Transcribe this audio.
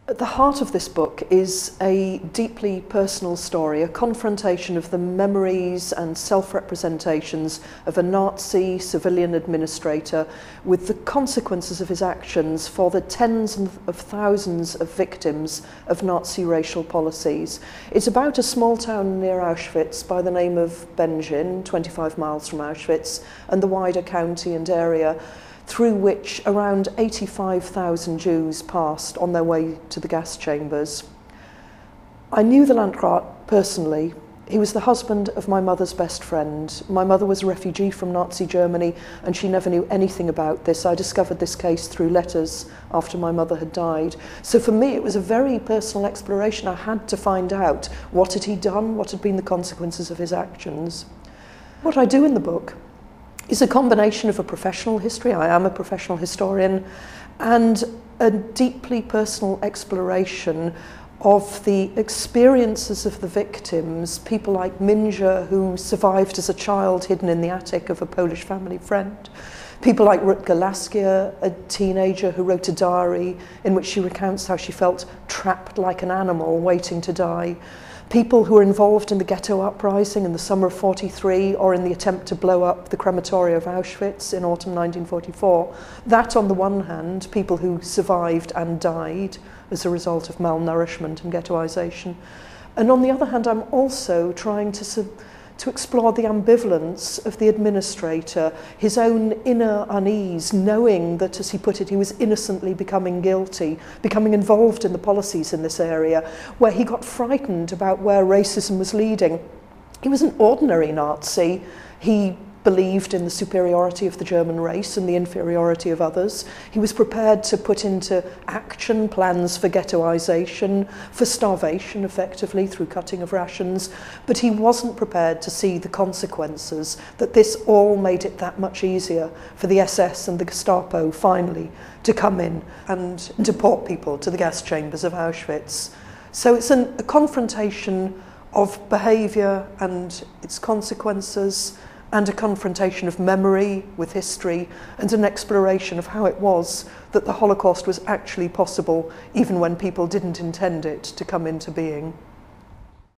At the heart of this book is a deeply personal story, a confrontation of the memories and self-representations of a Nazi civilian administrator with the consequences of his actions for the tens of thousands of victims of Nazi racial policies. It's about a small town near Auschwitz by the name of Benjin, 25 miles from Auschwitz, and the wider county and area, through which around 85,000 Jews passed on their way to the gas chambers. I knew the Landrat personally. He was the husband of my mother's best friend. My mother was a refugee from Nazi Germany and she never knew anything about this. I discovered this case through letters after my mother had died. So for me it was a very personal exploration. I had to find out what had he done, what had been the consequences of his actions. What I do in the book is a combination of a professional history, I am a professional historian, and a deeply personal exploration of the experiences of the victims, people like Minja, who survived as a child hidden in the attic of a Polish family friend, people like Rutger Laskia, a teenager who wrote a diary in which she recounts how she felt trapped like an animal waiting to die, people who were involved in the ghetto uprising in the summer of '43 or in the attempt to blow up the crematoria of Auschwitz in autumn 1944. That on the one hand, people who survived and died as a result of malnourishment and ghettoization. And on the other hand, I'm also trying to explore the ambivalence of the administrator, his own inner unease, knowing that, as he put it, he was innocently becoming guilty, becoming involved in the policies in this area, where he got frightened about where racism was leading. He was an ordinary Nazi. He believed in the superiority of the German race and the inferiority of others. He was prepared to put into action plans for ghettoization, for starvation effectively through cutting of rations, but he wasn't prepared to see the consequences, that this all made it that much easier for the SS and the Gestapo finally to come in and deport people to the gas chambers of Auschwitz. So it's a confrontation of behaviour and its consequences, and a confrontation of memory with history, and an exploration of how it was that the Holocaust was actually possible even when people didn't intend it to come into being.